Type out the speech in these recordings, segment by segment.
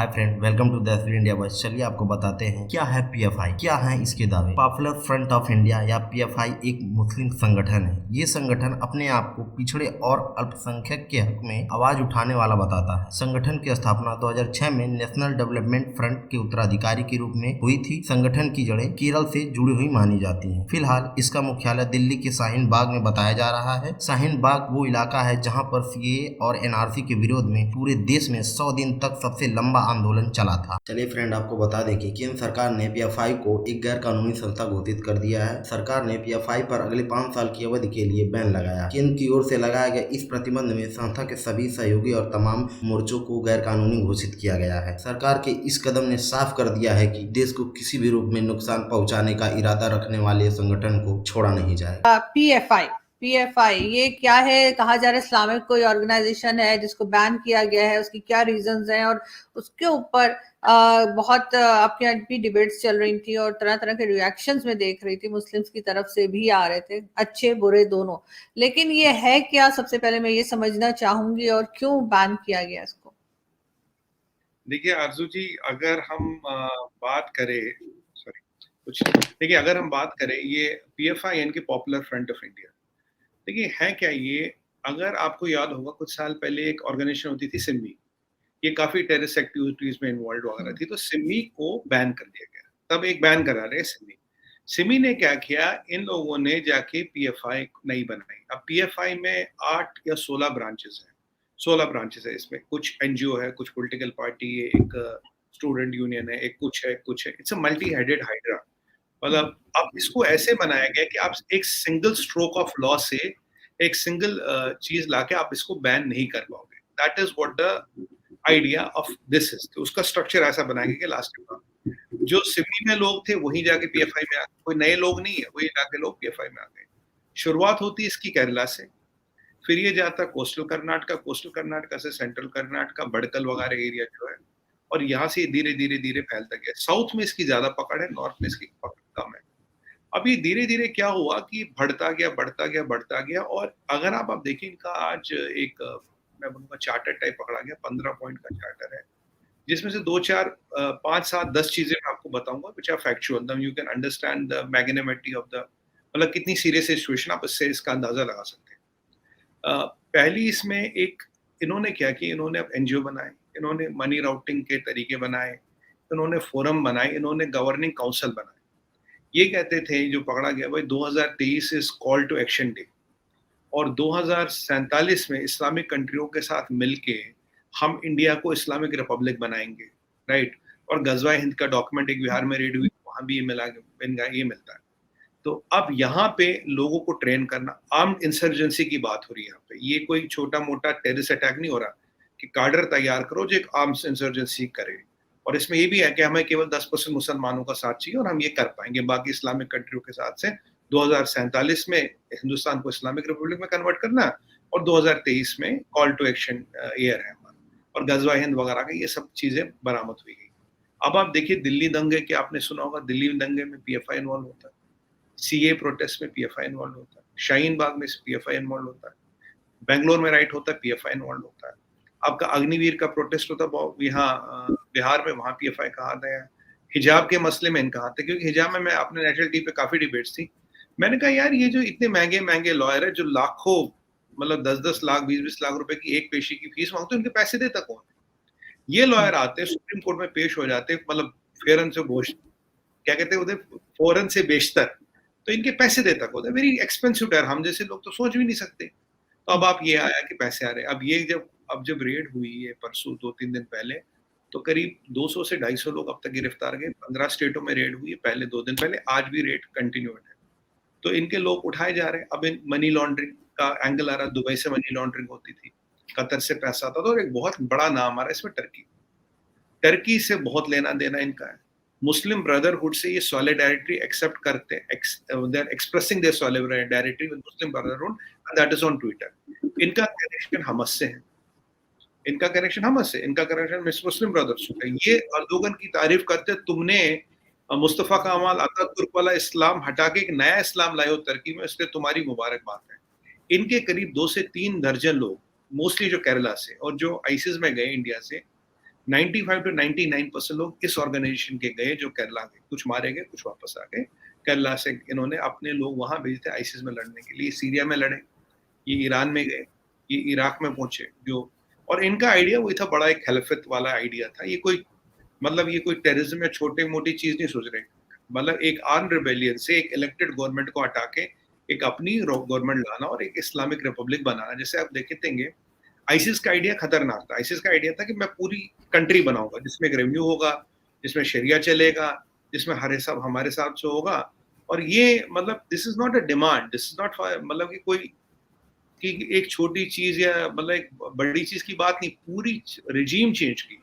Hi friend, welcome to the India bus. चलिए आपको बताते हैं क्या है पीएफआई, क्या है इसके दावे। पॉपुलर फ्रंट ऑफ इंडिया या पीएफआई एक मुस्लिम संगठन है। ये संगठन अपने आप को पिछड़े और अल्पसंख्यक के हक में आवाज उठाने वाला बताता है। संगठन की स्थापना 2006 में नेशनल डेवलपमेंट फ्रंट के उत्तराधिकारी के रूप में हुई थी। संगठन की जड़ें केरल से जुड़ी हुई मानी जाती हैं। फिलहाल इसका मुख्यालय दिल्ली के शाहीन बाग में बताया जा रहा है। शाहीन बाग वो इलाका है जहाँ पर सीएए और एनआरसी के विरोध में पूरे देश में 100 दिन तक सबसे लंबा आंदोलन चला था। चलिए फ्रेंड, आपको बता दें कि केंद्र सरकार ने पीएफआई को एक गैर कानूनी संस्था घोषित कर दिया है। सरकार ने पीएफआई पर अगले 5 साल की अवधि के लिए बैन लगाया। केंद्र की ओर से लगाया गया इस प्रतिबंध में संस्था के सभी सहयोगी और तमाम मोर्चों को गैर कानूनी घोषित किया गया है। सरकार के इस कदम ने साफ कर दिया है कि देश को किसी भी रूप में नुकसान पहुंचाने का इरादा रखने वाले संगठन को छोड़ा नहीं जाएगा। पीएफआई पीएफआई ये क्या है? कहा जा रहा है इस्लामिक कोई ऑर्गेनाइजेशन है जिसको बैन किया गया है। उसकी क्या रीजंस हैं और उसके ऊपर बहुत आपके यहाँ भी डिबेट्स चल रही थी और तरह तरह के रिएक्शंस में देख रही थी। मुस्लिम्स की तरफ से भी आ रहे थे, अच्छे बुरे दोनों। लेकिन ये है क्या, सबसे पहले मैं ये समझना चाहूंगी, और क्यों बैन किया गया इसको? देखिए आरजू जी, अगर हम बात करें सॉरी कुछ देखिए अगर हम बात करें ये पीएफआई यानी कि पॉपुलर फ्रंट ऑफ इंडिया, देखिए है क्या ये। अगर आपको याद होगा कुछ साल पहले एक ऑर्गेनाइजेशन होती थी सिमी, ये काफी टेररिस्ट एक्टिविटीज में इन्वॉल्व वगैरह थी, तो सिमी को बैन कर दिया गया। तब एक बैन करा रहे सिमी। सिमी ने क्या किया, इन लोगों ने जाके पीएफआई नहीं बनाई। अब पीएफआई में 8 या 16 ब्रांचेस हैं। 16 ब्रांचेस है, इसमें कुछ एनजीओ है, कुछ पॉलिटिकल पार्टी है, एक स्टूडेंट यूनियन है, एक कुछ है। It's a multi headed hydra. मतलब अब इसको ऐसे बनाया गया कि आप एक सिंगल स्ट्रोक ऑफ लॉ से एक सिंगल चीज लाके आप इसको बैन नहीं कर पाओगे। That is what the idea of this is. तो उसका स्ट्रक्चर ऐसा बनाया गया कि लास्ट टाइम जो सिवनी में लोग थे वही जाके पीएफआई में आ गए, कोई नए लोग नहीं है, वही जाके लोग पीएफआई में आ गए। शुरुआत होती है इसकी केरला से, फिर ये जाता कोस्टल कर्नाटका से सेंट्रल कर्नाटका, बड़कल वगैरह एरिया जो है, और यहाँ से धीरे धीरे धीरे फैलता गया। साउथ में इसकी ज्यादा पकड़ है, नॉर्थ में इसकी पकड़ कम है। अभी धीरे धीरे क्या हुआ कि बढ़ता गया। और अगर आप देखें इनका आज एक मैं बोलूँगा चार्टर टाइप पकड़ा गया, 15 पॉइंट का चार्टर है, जिसमें से 2 4 5 7 10 चीजें मैं आपको बताऊंगा which are factual, then you can understand the magnanimity of the, मतलब कितनी सीरियस सिचुएशन, आप इससे इसका अंदाजा लगा सकते हैं। पहली इसमें एक इन्होंने क्या किया, इन्होंने अब एनजीओ बनाए, इन्होंने मनी राउटिंग के तरीके बनाए, इन्होंने फोरम बनाए, इन्होंने गवर्निंग काउंसिल बनाए। ये कहते थे जो पकड़ा गया भाई 2023 is call to action day, और 2047 में इस्लामिक कंट्रियों के साथ मिलके हम इंडिया को इस्लामिक रिपब्लिक बनाएंगे, राइट। और गजवा हिंद का डॉक्यूमेंट एक बिहार में रेड हुई, वहां भी ये मिलता है। तो अब यहाँ पे लोगों को ट्रेन करना, आर्म्ड इंसर्जेंसी की बात हो रही है यहाँ पे। ये कोई छोटा मोटा टेररिस्ट अटैक नहीं हो रहा कि कार्डर तैयार करो जो एक आर्म्ड इंसर्जेंसी करे। और इसमें ये भी है कि हमें केवल 10% मुसलमानों का साथ चाहिए और हम ये कर पाएंगे, बाकी इस्लामिक कंट्रियों के साथ से 2047 में हिंदुस्तान को इस्लामिक रिपब्लिक में कन्वर्ट करना, और 2023 में कॉल टू एक्शन ईयर है हमारा, और गजवा हिंद वगैरह का ये सब चीजें बरामद हुई गई। अब आप देखिए दिल्ली दंगे के, आपने सुना होगा दिल्ली दंगे में पीएफआई इन्वॉल्व होता है, सीए प्रोटेस्ट में पीएफआई इन्वॉल्व होता है, शाहीन बाग में पीएफआई इन्वॉल्व होता है, बेंगलोर में राइट होता है, पीएफआई इन्वॉल्व होता है। आपका अग्निवीर का प्रोटेस्ट होता है यहाँ बिहार में, वहां पीएफआई का हाथ है। हिजाब के मसले में इनका हाथ है, क्योंकि हिजाब में मैं अपने नेशनल टीवी पे काफी डिबेट्स थी। मैंने कहा यार ये जो इतने महंगे महंगे लॉयर है जो लाखों, मतलब 10-10 लाख 20-20 लाख रुपए की एक पेशी की फीस मांगते, उनके पैसे देता कौन? ये लॉयर आते सुप्रीम कोर्ट में पेश हो जाते, मतलब फेरन से घोष, क्या कहते हैं फौरन से बेशतर, तो इनके पैसे देता कौन है? वेरी एक्सपेंसिव टायर, हम जैसे लोग तो सोच भी नहीं सकते। तो अब आप ये आया कि पैसे आ रहे। अब ये जब रेड हुई है परसों 2-3 दिन पहले, तो करीब 200 से 250 लोग अब तक गिरफ्तार गए। 15 स्टेटों में रेड हुई है पहले 2 दिन पहले, आज भी रेड कंटिन्यूड है। तो इनके लोग उठाए जा रहे हैं। अब इन मनी लॉन्ड्रिंग का एंगल आ रहा है, दुबई से मनी लॉन्ड्रिंग होती थी, कतर से पैसा आता था, और एक बहुत बड़ा नाम आ रहा है इसमें टर्की से बहुत लेना देना इनका है। मुस्लिम ब्रदरहुड से ये सॉलिडारिटी एक्सेप्ट करते हैं, they are expressing their solidarity with Muslim brotherhood, and that is on Twitter. इनका कनेक्शन हमास से है, इनका कनेक्शन मुस्लिम ब्रदर्स से है। ये अर्दोगन की तारीफ करते, तुमने मुस्तफा कमाल अतातुर्क वाला इस्लाम हटा के एक नया इस्लाम लाए हो टर्की में, इसलिए तुम्हारी मुबारकबाद है। इनके करीब 2 से 3 दर्जन लोग, मोस्टली जो केरला से और जो आईसिस में गए इंडिया से, 95 to 99% लोग इस ऑर्गेनाइजेशन के गए जो केरला गए, कुछ मारे गए, कुछ वापस आ गए। केरला से इन्होंने अपने लोग वहाँ भेजे थे आईसिस में लड़ने के लिए, सीरिया में लड़े, ये ईरान में गए, ये इराक में पहुंचे जो, और इनका आइडिया वही था, बड़ा एक खिलाफत वाला आइडिया था। ये कोई मतलब ये कोई टेररिज्म या छोटी मोटी चीज नहीं सोच रहे, मतलब एक आर्म रिबेलियन से एक इलेक्टेड गवर्नमेंट को हटा के एक अपनी गवर्नमेंट लाना और एक इस्लामिक रिपब्लिक बनाना। जैसे आप देखेंगे आईसिस का आइडिया खतरनाक था। आईसिस का आइडिया था कि मैं पूरी कंट्री बनाऊंगा जिसमें एक रेवेन्यू होगा, जिसमें शरिया चलेगा, जिसमें हमारे साथ से होगा। और ये मतलब this is not a demand, this is not मतलब कि कोई कि एक छोटी चीज या मतलब एक बड़ी चीज की बात नहीं, पूरी रिजीम चेंज की,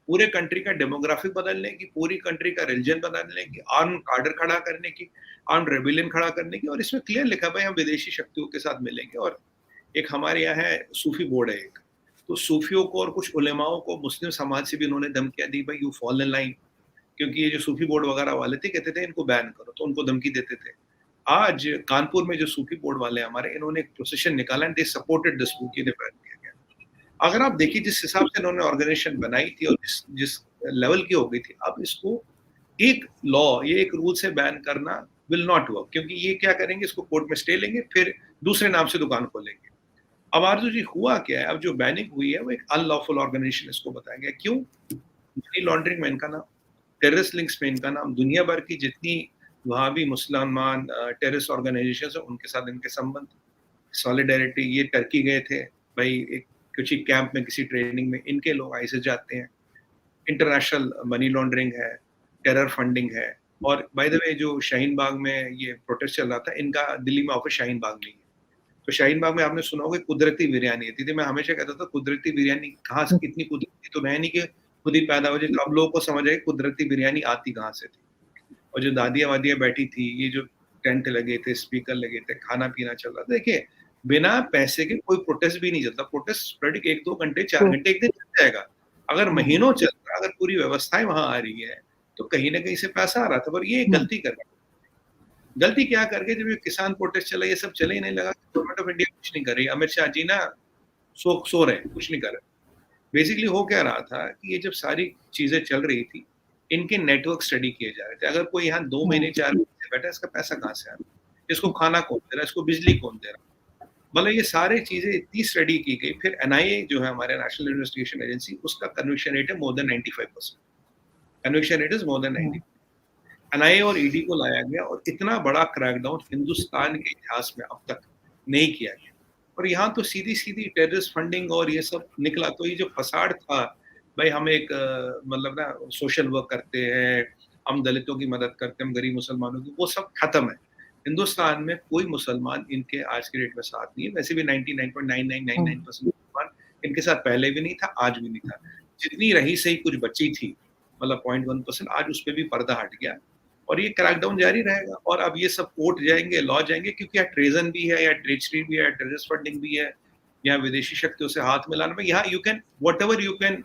पूरे कंट्री का डेमोग्राफिक बदलने की, पूरी कंट्री का रिलीजन बदलने की, आर्म कार्डर खड़ा करने की, आर्म रेबिलियन खड़ा करने की। और इसमें क्लियर लिखा भाई हम विदेशी शक्तियों के साथ मिलेंगे। और एक हमारे यहाँ है सूफी बोर्ड है एक, तो सूफियों को और कुछ उलेमाओं को मुस्लिम समाज से भी इन्होंने धमकियां दी, भाई यू फॉल इन लाइन, क्योंकि ये जो सूफी बोर्ड वगैरह वाले थे कहते थे इनको बैन करो, तो उनको धमकी देते थे। आज कानपुर में जो सूफी बोर्ड वाले हमारे, इन्होंने एक प्रोसेशन निकाला and they supported this book, इन्हें बैन किया गया। अगर आप देखिए जिस हिसाब से इन्होंने ऑर्गेनाइजेशन बनाई थी और जिस लेवल की हो गई थी, अब इसको एक लॉ, ये एक रूल से बैन करना विल नॉट वर्क, क्योंकि ये क्या करेंगे, इसको कोर्ट में स्टे लेंगे, फिर दूसरे नाम से दुकान खोलेंगे। अब आरजू जी हुआ क्या है, अब जो बैनिंग हुई है वो एक अनलॉफुल ऑर्गेनाइजेशन इसको बताया गया। क्यों? मनी लॉन्ड्रिंग में इनका नाम, टेररिस्ट लिंक्स में इनका नाम, दुनिया भर की जितनी वहां भी मुसलमान टेररिस्ट ऑर्गेनाइजेशन है उनके साथ इनके संबंध, सॉलिडेरिटी। ये टर्की गए थे भाई, एक किसी कैंप में किसी ट्रेनिंग में, इनके लोग आईसिस जाते हैं। इंटरनेशनल मनी लॉन्ड्रिंग है, टेरर फंडिंग है। और बाय द वे जो शाहीन बाग में ये प्रोटेस्ट चल रहा था, इनका दिल्ली में ऑफिस शाहीन बाग में ही है। तो शाहीन बाग में आपने सुना होगा कुदरती बिरयानी आती थी। मैं हमेशा कहता था कुदरती बिरयानी कहाँ से, इतनी कुदरती तो है नहीं कि खुद ही पैदा हो जाए। तो अब लोगों को समझ आए कुदरती बिरयानी आती कहाँ से थी। और जो दादियाँ वादियाँ बैठी थी, ये जो टेंट लगे थे, स्पीकर लगे थे, खाना पीना चल रहा था। देखिए बिना पैसे के कोई प्रोटेस्ट भी नहीं चलता। प्रोटेस्ट स्प्रेडिक 1-2 घंटे 4 घंटे एक दिन चल जाएगा। अगर महीनों चल रहा, अगर पूरी व्यवस्थाएं वहां आ रही है तो कहीं ना कहीं से पैसा आ रहा था। पर ये गलती कर रहा, गलती क्या करके जब ये किसान प्रोटेस्ट चला, ये सब चले ही नहीं लगा, गवर्नमेंट ऑफ इंडिया कुछ नहीं कर रही। अमित शाह जी ना सो रहे, कुछ नहीं कर रहे। बेसिकली हो क्या रहा था कि ये जब सारी चीजें चल रही थी, इनके नेटवर्क स्टडी किए जा रहे थे। अगर कोई यहाँ 2 महीने 4 महीने बैठा, इसका पैसा कहाँ से आ रहा है, इसको खाना कौन दे रहा है, इसको बिजली कौन दे रहा है, मतलब ये सारी चीजें इतनी स्टडी की गई। फिर एनआईए जो है हमारे नेशनल इन्वेस्टिगेशन एजेंसी, उसका कन्विक्शन रेट है more than 95%। Conviction rate is more than 90। NIA और ईडी को लाया गया और इतना बड़ा क्रैकडाउन हिंदुस्तान के इतिहास में अब तक नहीं किया गया। और यहाँ तो सीधी सीधी टेररिस्ट फंडिंग और ये सब निकला। तो ये जो फसाड था भाई, हम एक मतलब ना सोशल वर्क करते हैं, हम दलितों की मदद करते हैं, हम गरीब मुसलमानों की, वो सब खत्म है। हिंदुस्तान में कोई मुसलमान इनके आज के डेट में साथ नहीं है। वैसे भी 99.9999% मुसलमान इनके साथ पहले भी नहीं था, आज भी नहीं था। जितनी रही सही कुछ बची थी, मतलब 0.1%, आज उस पर भी पर्दा हट गया। और ये क्रैकडाउन जारी रहेगा। और अब ये सब कोर्ट जाएंगे, लॉ जाएंगे, क्योंकि यहाँ ट्रेजन भी है, या ट्रेजरी भी है, टेररिस्ट फंडिंग भी है, या विदेशी शक्तियों से हाथ मिलाना में। यहाँ you can what ever you can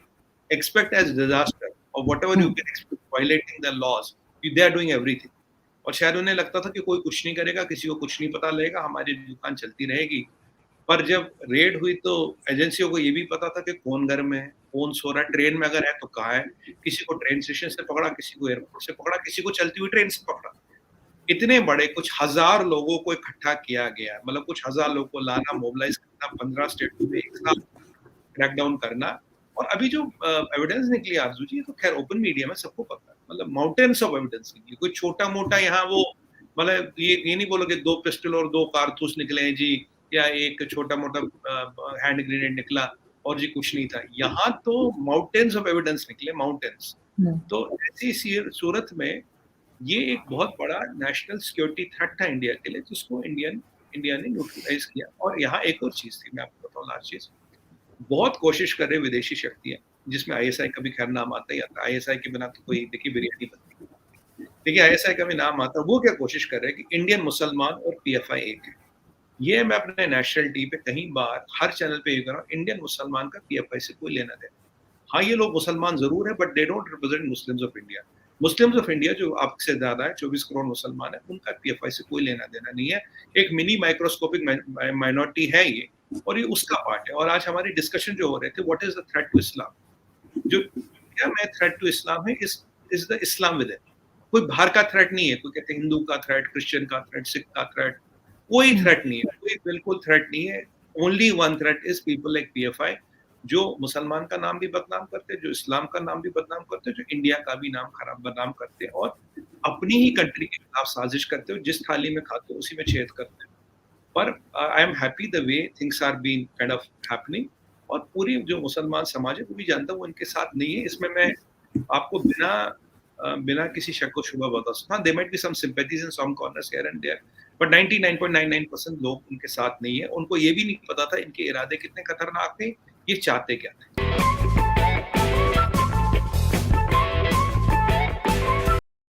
expect as disaster or whatever you can expect violating the laws, they are doing everything। और शायद उन्हें लगता था कि कोई कुछ नहीं करेगा, किसी को कुछ नहीं पता लगेगा, हमारी दुकान चलती रहेगी। पर जब रेड हुई तो एजेंसियों को ये भी पता था कि कौन घर में है, कौन सो रहा है, ट्रेन में अगर है तो कहाँ है। किसी को ट्रेन स्टेशन से पकड़ा, किसी को एयरपोर्ट से पकड़ा, किसी को चलती हुई ट्रेन से पकड़ा। इतने बड़े कुछ हजार लोगों को इकट्ठा किया गया, मतलब कुछ हजार लोगों को लाना, मोबिलाइज करना, 15 स्टेट में एक साथ क्रैकडाउन करना। और अभी जो एविडेंस निकली आरजू जी, तो खैर ओपन मीडिया में सबको पता है, मतलब माउंटेन्स ऑफ एविडेंस निकली। कोई छोटा मोटा यहाँ वो मतलब ये नहीं बोलोगे 2 पिस्टल और 2 कारतूस निकले हैं जी, या एक छोटा मोटा हैंड ग्रेनेड निकला और जी कुछ नहीं था। यहाँ तो माउंटेन्स ऑफ एविडेंस निकले, माउंटेन्स। तो ऐसी सूरत में ये एक बहुत बड़ा नेशनल सिक्योरिटी थ्रेट था इंडिया के लिए, जिसको इंडिया ने न्यूट्रलाइज किया। और यहाँ एक और चीज थी, मैं आपको बताऊँ लास्ट चीज, बहुत कोशिश कर रहे विदेशी शक्तियां, जिसमें आईएसआई का भी खैर नाम आता है, या आईएसआई के बिना तो कोई देखिए बिरयानी बनती है, देखिए आईएसआई का भी नाम आता है। वो क्या कोशिश कर रहे हैं कि इंडियन मुसलमान और पीएफआई एक है। ये मैं अपने नेशनल टी पे कहीं बार हर चैनल पे ये कर रहा हूँ, इंडियन मुसलमान का पीएफआई से कोई लेना देना। हाँ ये लोग मुसलमान जरूर है, but they don't represent Muslims of India. Muslims of India जो आपसे ज्यादा है, 24 करोड़ मुसलमान है, उनका पीएफआई से कोई लेना देना नहीं है। एक मिनी माइक्रोस्कोपिक माइनॉरिटी है ये, और ये उसका पार्ट है। और आज हमारी डिस्कशन जो हो रहे थे, what is the threat to Islam, जो इंडिया में थ्रेट टू इस्लाम है is the Islam within. कोई बाहर का थ्रेट नहीं है, कोई कहते हैं हिंदू का थ्रेट, क्रिश्चियन का थ्रेट, सिख का थ्रेट, कोई थ्रेट नहीं है, कोई बिल्कुल थ्रेट नहीं है। Only one threat is people like PFI, जो मुसलमान का नाम भी बदनाम करते हैं, जो इस्लाम का नाम भी बदनाम करते हैं, जो इंडिया का भी नाम खराब बदनाम करते हैं और अपनी ही कंट्री के खिलाफ साजिश करते हो। जिस थाली में खाते हो उसी में छेद करते हो। पर I am happy the way things are been kind of happening, और पूरी जो मुसलमान समाज है वो भी जानता है वो इनके साथ नहीं है। इसमें मैं आपको बिना किसी शक व शुबा बता सकता हूँ, there might be some sympathies in some corners here and there, but 99.99% लोग उनके साथ नहीं है। उनको ये भी नहीं पता था इनके इरादे कितने खतरनाक थे, ये चाहते क्या थे।